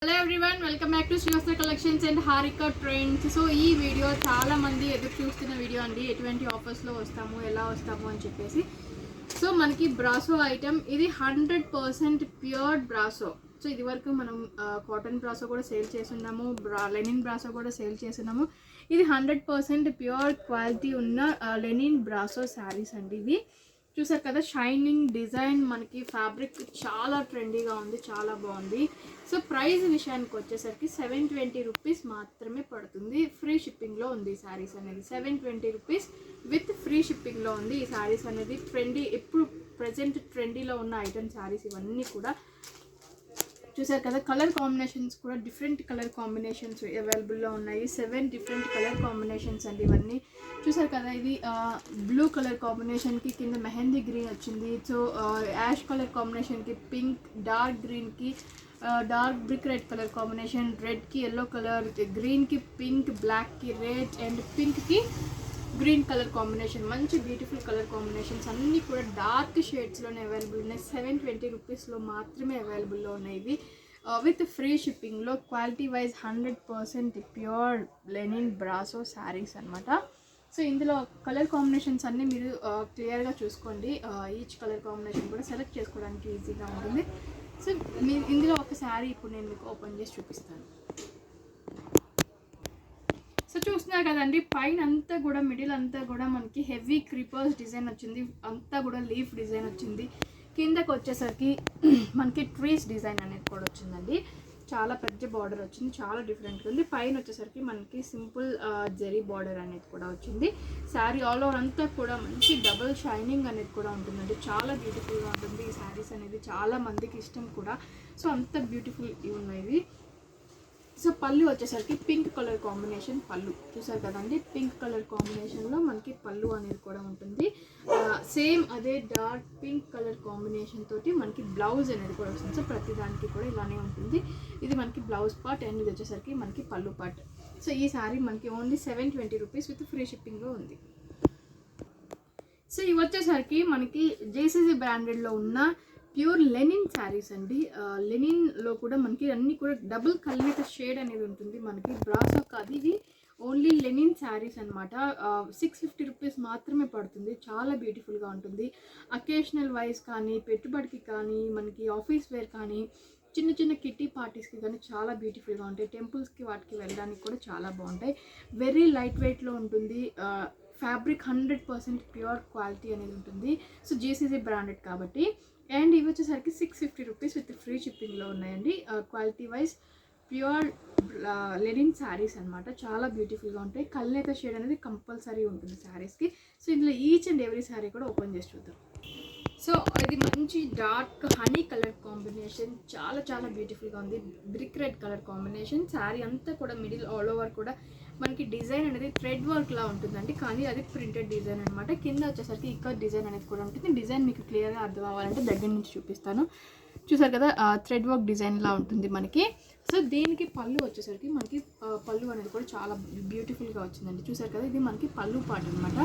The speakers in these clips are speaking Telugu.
Hello everyone, welcome back to Srivastra collections and Harika trends. So ఈ వీడియో చాలా మంది ఎదురు చూస్తున్న వీడియో అండి. ఎటువంటి ఆఫర్స్లో వస్తాము, ఎలా వస్తాము అని చెప్పేసి. సో మనకి బ్రాసో ఐటమ్ ఇది 100% ప్యూర్ బ్రాసో. సో ఇది వరకు మనం కాటన్ బ్రాసో కూడా సేల్ చేస్తున్నాము, లెనిన్ బ్రాసో కూడా సేల్ చేస్తున్నాము. ఇది 100% ప్యూర్ క్వాలిటీ ఉన్న లెనిన్ బ్రాసో శారీస్ అండి. ఇవి చూసారు కదా, షైనింగ్ డిజైన్, మనకి ఫ్యాబ్రిక్ చాలా ట్రెండీగా ఉంది, చాలా బాగుంది. సో ప్రైస్ విషయానికి వచ్చేసరికి 720 రూపీస్ మాత్రమే పడుతుంది. ఫ్రీ షిప్పింగ్లో ఉంది ఈ శారీస్ అనేది. 720 రూపీస్ విత్ ఫ్రీ షిప్పింగ్లో ఉంది ఈ శారీస్ అనేది. ట్రెండీ, ఎప్పుడు ప్రజెంట్ ట్రెండీలో ఉన్న ఐటమ్ శారీస్ ఇవన్నీ కూడా. చూసారు కదా, కలర్ కాంబినేషన్స్ కూడా డిఫరెంట్ కలర్ కాంబినేషన్స్ అవైలబుల్లో ఉన్నాయి. 7 డిఫరెంట్ కలర్ కాంబినేషన్స్ అండి ఇవన్నీ. చూసారు కదా, ఇది బ్లూ కలర్ కాంబినేషన్కి కింద మెహందీ గ్రీన్ వచ్చింది. సో యాష్ కలర్ కాంబినేషన్కి పింక్, డార్క్ గ్రీన్కి dark brick red colour combination, రెడ్కి ఎల్లో కలర్, గ్రీన్కి పింక్, బ్లాక్కి రెడ్ అండ్ పింక్కి గ్రీన్ కలర్ కాంబినేషన్. మంచి బ్యూటిఫుల్ కలర్ కాంబినేషన్స్ అన్నీ కూడా డార్క్ షేడ్స్లోనే అవైలబుల్ ఉన్నాయి. 720 రూపీస్లో మాత్రమే అవైలబుల్లో ఉన్నాయి ఇవి, విత్ ఫ్రీ షిప్పింగ్లో. Quality wise 100% pure linen brasso saris అనమాట. సో ఇందులో కలర్ కాంబినేషన్స్ అన్నీ మీరు క్లియర్గా చూసుకోండి. ఈచ్ కలర్ కాంబినేషన్ కూడా సెలెక్ట్ చేసుకోవడానికి ఈజీగా ఉంటుంది. సో మీరు ఇందులో ఒక శారీ ఇప్పుడు నేను మీకు ఓపెన్ చేసి చూపిస్తాను. సో చూస్తున్నారు కదండి, పైన అంతా కూడా మిడిల్ అంతా కూడా మనకి హెవీ క్రీపర్స్ డిజైన్ వచ్చింది, అంతా కూడా లీఫ్ డిజైన్ వచ్చింది. కిందకు వచ్చేసరికి మనకి ట్రీస్ డిజైన్ అనేది కూడా వచ్చిందండి. చాలా పెద్ద బార్డర్ వచ్చింది, చాలా డిఫరెంట్గా ఉంది. పైన వచ్చేసరికి మనకి సింపుల్ జరీ బార్డర్ అనేది కూడా వచ్చింది. శారీ ఆల్ ఓవర్ అంతా కూడా మంచి డబుల్ షైనింగ్ అనేది కూడా ఉంటుందండి. చాలా బ్యూటిఫుల్గా ఉంటుంది ఈ శారీస్ అనేది, చాలా మందికి ఇష్టం కూడా. సో అంత బ్యూటిఫుల్ ఉన్నాయి. సో పళ్ళు వచ్చేసరికి పింక్ కలర్ కాంబినేషన్ పళ్ళు. చూసారు కదండి, పింక్ కలర్ కాంబినేషన్లో మనకి పళ్ళు అనేది కూడా ఉంటుంది. సేమ్ అదే డార్క్ పింక్ కలర్ కాంబినేషన్ తోటి మనకి బ్లౌజ్ అనేది కూడా వస్తుంది. సో ప్రతి దానికి కూడా ఇలానే ఉంటుంది. ఇది మనకి బ్లౌజ్ పార్ట్ అండ్ ఇది వచ్చేసరికి మనకి పళ్ళు పార్ట్. సో ఈ శారీ మనకి ఓన్లీ 720 రూపీస్ విత్ ఫ్రీ షిప్పింగ్లో ఉంది. సో ఇవి వచ్చేసరికి మనకి జేసీసీ బ్రాండెడ్లో ఉన్న ప్యూర్ లెనిన్ శారీస్ అండి. లెనిన్లో కూడా మనకి అన్నీ కూడా డబుల్ కలర్ షేడ్ అనేది ఉంటుంది. మనకి బ్రాసో కాదు, ఇది ఓన్లీ లెనిన్ శారీస్ అనమాట. 650 రూపీస్ మాత్రమే పడుతుంది. చాలా బ్యూటిఫుల్గా ఉంటుంది. అకేషనల్ వైజ్ కానీ, పెట్టుబడికి కానీ, మనకి ఆఫీస్ వేర్ కానీ, చిన్న చిన్న కిట్టి పార్టీస్కి కానీ చాలా బ్యూటిఫుల్గా ఉంటాయి. టెంపుల్స్కి వాటికి వెళ్ళడానికి కూడా చాలా బాగుంటాయి. వెరీ లైట్ వెయిట్లో ఉంటుంది. ఫ్యాబ్రిక్ 100% ప్యూర్ క్వాలిటీ అనేది ఉంటుంది. సో జీసీసీ బ్రాండెడ్ కాబట్టి. అండ్ ఇవి వచ్చేసరికి 650 రూపీస్ విత్ ఫ్రీ షిప్పింగ్లో ఉన్నాయండి. Quality wise pure linen saris అనమాట. చాలా బ్యూటిఫుల్గా ఉంటాయి. కల్నేత షేడ్ అనేది కంపల్సరీ ఉంటుంది శారీస్కి. సో ఇందులో ఈచ్ అండ్ ఎవ్రీ శారీ కూడా ఓపెన్ చేసి చూద్దాం. సో ఇది మంచి డార్క్ హనీ కలర్ కాంబినేషన్, చాలా చాలా బ్యూటిఫుల్గా ఉంది. Brick red colour combination. Sari అంతా కూడా మిడిల్ ఆల్ ఓవర్ కూడా మనకి డిజైన్ అనేది థ్రెడ్ వర్క్ లా ఉంటుందండి, కానీ అది ప్రింటెడ్ డిజైన్ అనమాట. కింద వచ్చేసరికి ఇక్కడ డిజైన్ అనేది కూడా ఉంటుంది. డిజైన్ మీకు క్లియర్గా అర్థం అవ్వాలంటే దగ్గర నుంచి చూపిస్తాను. చూసారు కదా, థ్రెడ్ వర్క్ డిజైన్ లా ఉంటుంది మనకి. సో దీనికి పళ్ళు వచ్చేసరికి మనకి పళ్ళు అనేది కూడా చాలా బ్యూటిఫుల్గా వచ్చిందండి. చూసారు కదా, ఇది మనకి పళ్ళు పార్ట్ అనమాట.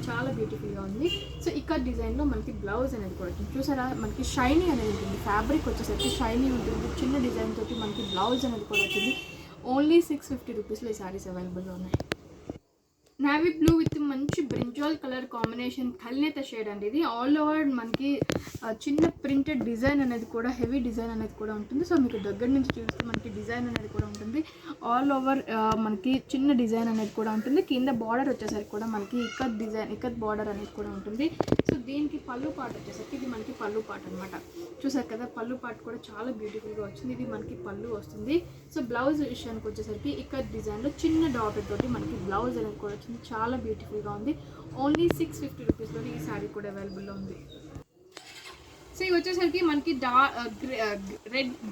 చాలా బ్యూటిఫుల్గా ఉంది. సో ఇక్కడ డిజైన్లో మనకి బ్లౌజ్ అనేది కూడా వచ్చింది. చూసారా, మనకి షైనీ అనేది ఉంటుంది. ఫ్యాబ్రిక్ వచ్చేసరికి షైనీ ఉంటుంది. చిన్న డిజైన్ తోటి మనకి బ్లౌజ్ అనేది కూడా వచ్చింది. ఓన్లీ 650 రూపీస్లో ఈ శారీస్ అవైలబుల్లో ఉన్నాయి. నావీ బ్లూ విత్ మంచి బ్రింజాల్ కలర్ కాంబినేషన్, కల్నేత షేడ్ అండి. ఇది ఆల్ ఓవర్ మనకి చిన్న ప్రింటెడ్ డిజైన్ అనేది కూడా, హెవీ డిజైన్ అనేది కూడా ఉంటుంది. సో మీకు దగ్గర నుంచి చూస్తే మనకి డిజైన్ అనేది కూడా ఉంటుంది. ఆల్ ఓవర్ మనకి చిన్న డిజైన్ అనేది కూడా ఉంటుంది. కింద బార్డర్ వచ్చేసరికి కూడా మనకి ఇక్కత్ డిజైన్, ఇక్కత్ బార్డర్ అనేది కూడా ఉంటుంది. సో దీనికి పళ్ళు పార్ట్ వచ్చేసరికి ఇది మనకి పళ్ళు పార్ట్ అనమాట. చూసారు కదా, పళ్ళు పార్ట్ కూడా చాలా బ్యూటిఫుల్గా వచ్చింది. ఇది మనకి పళ్ళు వస్తుంది. సో బ్లౌజ్ విషయానికి వచ్చేసరికి ఇక్కత్ డిజైన్లో చిన్న డాటర్ తోటి మనకి బ్లౌజ్ అనేది కూడా వచ్చింది. చాలా బ్యూటిఫుల్గా ఉంది. ఓన్లీ 650 రూపీస్లో ఈ శారీ కూడా అవైలబుల్లో ఉంది. సో ఇవి వచ్చేసరికి మనకి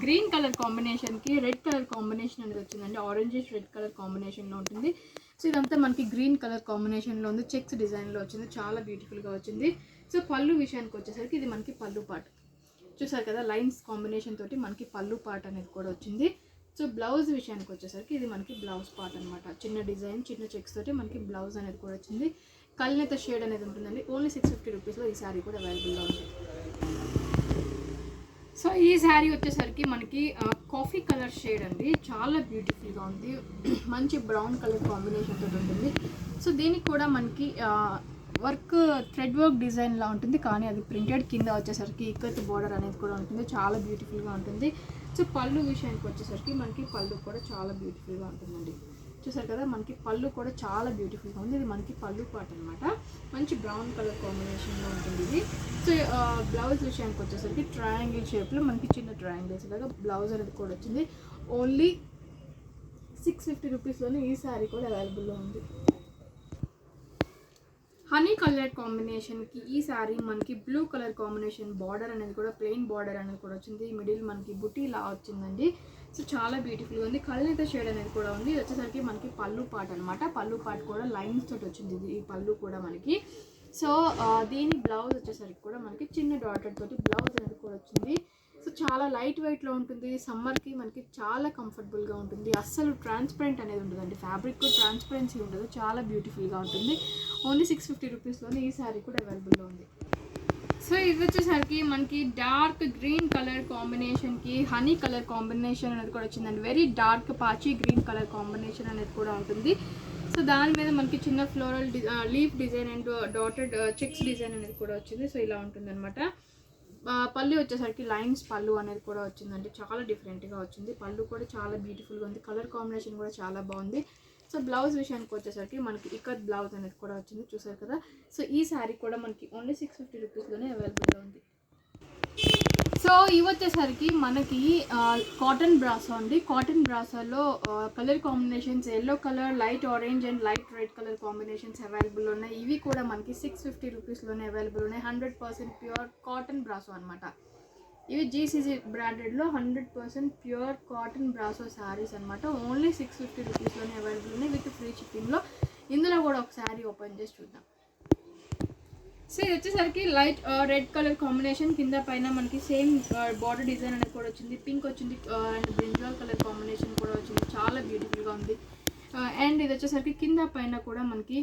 గ్రీన్ కలర్ కాంబినేషన్కి రెడ్ కలర్ కాంబినేషన్ అనేది వచ్చిందండి. ఆరెంజిష్ రెడ్ కలర్ కాంబినేషన్లో ఉంటుంది. సో ఇదంతా మనకి గ్రీన్ కలర్ కాంబినేషన్లో ఉంది. చెక్స్ డిజైన్లో వచ్చింది. చాలా బ్యూటిఫుల్గా వచ్చింది. సో పళ్ళు విషయానికి వచ్చేసరికి ఇది మనకి పళ్ళు పార్ట్. చూసారు కదా, లైన్స్ కాంబినేషన్ తోటి మనకి పళ్ళు పార్ట్ అనేది కూడా వచ్చింది. సో బ్లౌజ్ విషయానికి వచ్చేసరికి ఇది మనకి బ్లౌజ్ పార్ట్ అనమాట. చిన్న డిజైన్, చిన్న చెక్స్ తోటి మనకి బ్లౌజ్ అనేది కూడా వచ్చింది. కల్నేత షేడ్ అనేది ఉంటుందండి. ఓన్లీ 650 రూపీస్లో ఈ శారీ కూడా అవైలబుల్లో ఉంది. సో ఈ శారీ వచ్చేసరికి మనకి కాఫీ కలర్ షేడ్ అండి, చాలా బ్యూటిఫుల్గా ఉంది. మంచి బ్రౌన్ కలర్ కాంబినేషన్ తోటి ఉంటుంది. సో దీనికి కూడా మనకి వర్క్ థ్రెడ్ వర్క్ డిజైన్లా ఉంటుంది, కానీ అది ప్రింటెడ్. కింద వచ్చేసరికి ఇక్కత్ బార్డర్ అనేది కూడా ఉంటుంది, చాలా బ్యూటిఫుల్గా ఉంటుంది. సో పళ్ళు విషయానికి వచ్చేసరికి మనకి పళ్ళు కూడా చాలా బ్యూటిఫుల్గా ఉంటుందండి. చూసారు కదా, మనకి పళ్ళు కూడా చాలా బ్యూటిఫుల్గా ఉంది. ఇది మనకి పళ్ళు పార్ట్ అనమాట, మంచి బ్రౌన్ కలర్ కాంబినేషన్లో ఉంటుంది ఇది. సో బ్లౌజ్ విషయానికి వచ్చేసరికి ట్రయాంగిల్ షేప్లో మనకి చిన్న ట్రయాంగిల్స్ లాగా బ్లౌజ్ అనేది కూడా వచ్చింది. ఓన్లీ 650 రూపీస్లోనే ఈ శారీ కూడా అవైలబుల్లో ఉంది. హనీ కలర్ కాంబినేషన్కి ఈ శారీ మనకి బ్లూ కలర్ కాంబినేషన్ బార్డర్ అనేది కూడా ప్లెయిన్ బార్డర్ అనేది కూడా వచ్చింది. మిడిల్ మనకి బుటీ లా వచ్చిందండి. సో చాలా బ్యూటిఫుల్గా ఉంది. కళ్ళనైతే షేడ్ అనేది కూడా ఉంది. ఇది వచ్చేసరికి మనకి పళ్ళు పార్ట్ అనమాట. పళ్ళు పార్ట్ కూడా లైన్స్ తోటి వచ్చింది ఈ పళ్ళు కూడా మనకి. సో దీని బ్లౌజ్ వచ్చేసరికి కూడా మనకి చిన్న డాటర్ తోటి బ్లౌజ్ అనేది కూడా వచ్చింది. సో చాలా లైట్ వెయిట్లో ఉంటుంది. సమ్మర్కి మనకి చాలా కంఫర్టబుల్గా ఉంటుంది. అస్సలు ట్రాన్స్పరెంట్ అనేది ఉండదండి, ఫ్యాబ్రిక్ కూడా ట్రాన్స్పరెన్సీ ఉండదు, చాలా బ్యూటిఫుల్గా ఉంటుంది. ఓన్లీ 650 రూపీస్లోనే ఈ శారీ కూడా అవైలబుల్లో ఉంది. సో ఇది వచ్చేసరికి మనకి డార్క్ గ్రీన్ కలర్ కాంబినేషన్కి హనీ కలర్ కాంబినేషన్ అనేది కూడా వచ్చిందండి. వెరీ డార్క్ పాచి గ్రీన్ కలర్ కాంబినేషన్ అనేది కూడా ఉంటుంది. సో దాని మీద మనకి చిన్న floral leaf design and dotted checks design అనేది కూడా వచ్చింది. సో ఇలా ఉంటుంది అనమాట. పళ్ళు వచ్చేసరికి లైన్స్ పళ్ళు అనేది కూడా వచ్చిందండి, చాలా డిఫరెంట్గా వచ్చింది. పళ్ళు కూడా చాలా బ్యూటిఫుల్గా ఉంది. కలర్ కాంబినేషన్ కూడా చాలా బాగుంది. సో బ్లౌజ్ విషయానికి వచ్చేసరికి మనకి ఇక్కత్ బ్లౌజ్ అనేది కూడా వచ్చింది, చూసారు కదా. సో ఈ శారీ కూడా మనకి ఓన్లీ 650 రూపీస్లోనే అవైలబుల్గా ఉంది. సో ఇవి వచ్చేసరికి మనకి కాటన్ బ్రాసో అండి. కాటన్ బ్రాసోలో colour combinations yellow colour, light orange and light red colour combinations available ఉన్నాయి. ఇవి కూడా మనకి 650 రూపీస్లోనే అవైలబుల్ ఉన్నాయి. 100% ప్యూర్ కాటన్ బ్రాసో అనమాట. ఇవి జీసీసీ బ్రాండెడ్లో 100% ప్యూర్ కాటన్ బ్రాసో శారీస్ అనమాట. ఓన్లీ 650 రూపీస్లోనే అవైలబుల్ ఉన్నాయి విత్ ఫ్రీ షిప్పింగ్లో. ఇందులో కూడా ఒక శారీ ఓపెన్ చేసి చూద్దాం. సో ఇది వచ్చేసరికి లైట్ రెడ్ కలర్ కాంబినేషన్, కింద పైన మనకి సేమ్ బార్డర్ డిజైన్ అనేది కూడా వచ్చింది. పింక్ వచ్చింది అండ్ బ్రింజాల్ కలర్ కాంబినేషన్ కూడా వచ్చింది, చాలా బ్యూటిఫుల్గా ఉంది. అండ్ ఇది వచ్చేసరికి కింద పైన కూడా మనకి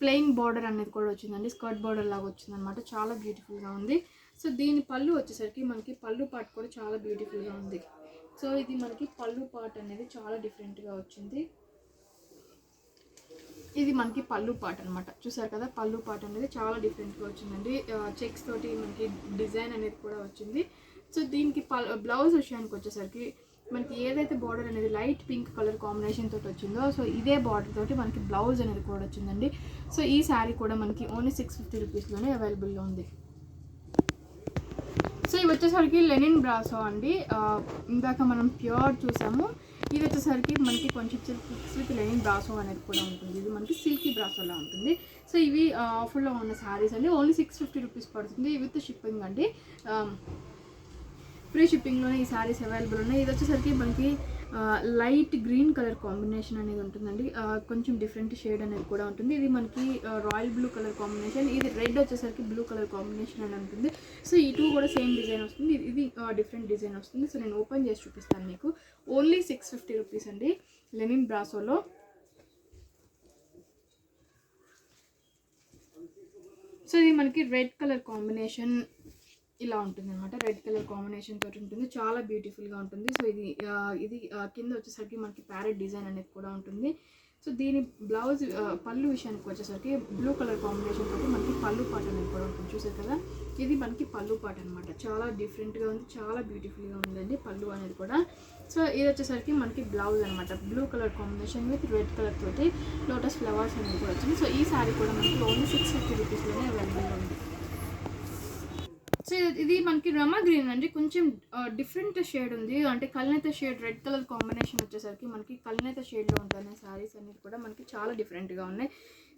ప్లెయిన్ బార్డర్ అనేది కూడా వచ్చిందండి, స్కర్ట్ బార్డర్ లాగా వచ్చిందనమాట, చాలా బ్యూటిఫుల్గా ఉంది. సో దీని పళ్ళు వచ్చేసరికి మనకి పళ్ళు పార్ట్ కూడా చాలా బ్యూటిఫుల్గా ఉంది. సో ఇది మనకి పళ్ళు పార్ట్ అనేది చాలా డిఫరెంట్గా వచ్చింది. ఇది మనకి పళ్ళు పార్ట్ అనమాట, చూసారు కదా. పళ్ళు పార్ట్ అనేది చాలా డిఫరెంట్గా వచ్చిందండి. చెక్స్ తోటి మనకి డిజైన్ అనేది కూడా వచ్చింది. సో దీనికి బ్లౌజ్ విషయానికి వచ్చేసరికి మనకి ఏదైతే బార్డర్ అనేది లైట్ పింక్ కలర్ కాంబినేషన్ తోటి వచ్చిందో, సో ఇదే బార్డర్ తోటి మనకి బ్లౌజ్ అనేది కూడా వచ్చిందండి. సో ఈ శారీ కూడా మనకి ఓన్లీ 650 రూపీస్లోనే అవైలబుల్గా ఉంది. సో ఇవి వచ్చేసరికి లెనిన్ బ్రాసో అండి. ఇందాక మనం ప్యూర్ చూసాము, ఇది వచ్చేసరికి మనకి కొంచెం సిల్క్ విత్ లెనిన్ బ్రాసో అనేది కూడా ఉంటుంది. ఇది మనకి సిల్కీ బ్రాసోలా ఉంటుంది. సో ఇవి ఆఫర్లో ఉన్న శారీస్ అండి. ఓన్లీ 650 రూపీస్ పడుతుంది విత్ షిప్పింగ్ అండి. ఫ్రీ షిప్పింగ్లోనే ఈ శారీస్ అవైలబుల్ ఉన్నాయి. ఇది వచ్చేసరికి మనకి లైట్ గ్రీన్ కలర్ కాంబినేషన్ అనేది ఉంటుందండి, కొంచెం డిఫరెంట్ షేడ్ అనేది కూడా ఉంటుంది. ఇది మనకి రాయల్ బ్లూ కలర్ కాంబినేషన్, ఇది రెడ్ వచ్చేసరికి బ్లూ కలర్ కాంబినేషన్ అని ఉంటుంది. సో ఈ టూ కూడా సేమ్ డిజైన్ వస్తుంది, ఇది డిఫరెంట్ డిజైన్ వస్తుంది. సో నేను ఓపెన్ చేసి చూపిస్తాను మీకు. ఓన్లీ 650 రూపీస్ అండి లెనిన్ బ్రాసోలో. సో ఇది మనకి రెడ్ కలర్ కాంబినేషన్ ఇలా ఉంటుంది అనమాట, రెడ్ కలర్ కాంబినేషన్ తోటి ఉంటుంది, చాలా బ్యూటిఫుల్గా ఉంటుంది. సో ఇది కింద వచ్చేసరికి మనకి ప్యారెట్ డిజైన్ అనేది కూడా ఉంటుంది. సో దీని బ్లౌజ్ పళ్ళు విషయానికి వచ్చేసరికి బ్లూ కలర్ కాంబినేషన్ తోటి మనకి పళ్ళు పార్ట్ అనేది కూడా ఉంటుంది, చూసారు కదా. ఇది మనకి పళ్ళు పార్ట్ అనమాట, చాలా డిఫరెంట్గా ఉంది, చాలా బ్యూటిఫుల్గా ఉందండి పళ్ళు అనేది కూడా. సో ఇది వచ్చేసరికి మనకి బ్లౌజ్ అనమాట, blue colour combination with red colour తోటి లోటస్ ఫ్లవర్స్ అనేది కూడా వచ్చింది. సో ఈ శారీ కూడా మనకి ఓన్లీ 650 రూపీస్లోనే అవైలబుల్గా ఉంది. సో ఇది మనకి రమా గ్రీన్ అండి, కొంచెం డిఫరెంట్ షేడ్ ఉంది, అంటే కల్నేత షేడ్ రెడ్ కలర్ కాంబినేషన్ వచ్చేసరికి మనకి కల్నేత షేడ్లో ఉంటుంది. శారీస్ అనేది కూడా మనకి చాలా డిఫరెంట్గా ఉన్నాయి.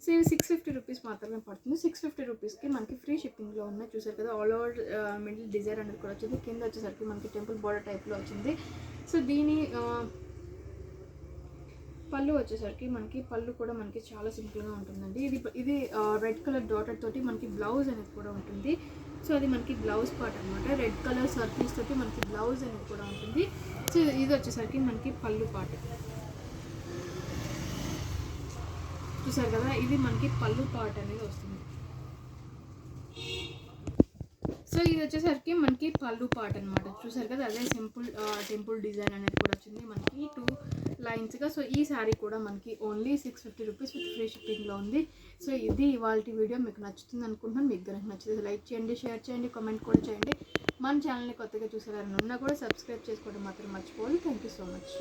సో ఇది 650 రూపీస్ మాత్రమే పడుతుంది. 650 రూపీస్కి మనకి ఫ్రీ షిప్పింగ్లో ఉన్నాయి, చూసారు కదా. ఆల్ ఓవర్ మిడిల్ డిజైన్ అనేది కూడా వచ్చింది, కింద వచ్చేసరికి మనకి టెంపుల్ బార్డర్ టైప్లో వచ్చింది. సో దీని పళ్ళు వచ్చేసరికి మనకి పళ్ళు కూడా మనకి చాలా సింపుల్గా ఉంటుందండి. ఇది రెడ్ కలర్ డాటర్ తోటి మనకి బ్లౌజ్ అనేది కూడా ఉంటుంది. సో అది మనకి బ్లౌజ్ పార్ట్ అనమాట, రెడ్ కలర్ సర్కిల్స్ తోటి మనకి బ్లౌజ్ అనేది కూడా ఉంటుంది. సో ఇది వచ్చేసరికి మనకి పళ్ళు పార్ట్, చూసారు కదా. ఇది మనకి పళ్ళు పార్ట్ అనేది వస్తుంది. సో ఇది వచ్చేసరికి మనకి పళ్ళు పాట అనమాట. చూసారు కదా, అదే సింపుల్ టెంపుల్ డిజైన్ అనేది కూడా వచ్చింది మనకి 2 లైన్స్గా. సో ఈ శారీ కూడా మనకి ఓన్లీ 650 రూపీస్ విత్ ఫ్రీ షిప్పింగ్లో ఉంది. సో ఇది ఇవాల్టి వీడియో. మీకు నచ్చుతుంది అనుకుంటున్నాను. మీకు కనుక నచ్చితే లైక్ చేయండి, షేర్ చేయండి, కామెంట్ కూడా చేయండి. మన ఛానల్ని కొత్తగా చూసేవారని ఉన్నా కూడా సబ్స్క్రైబ్ చేసుకోవడం మాత్రం మర్చిపోవాలి. Thank you so much.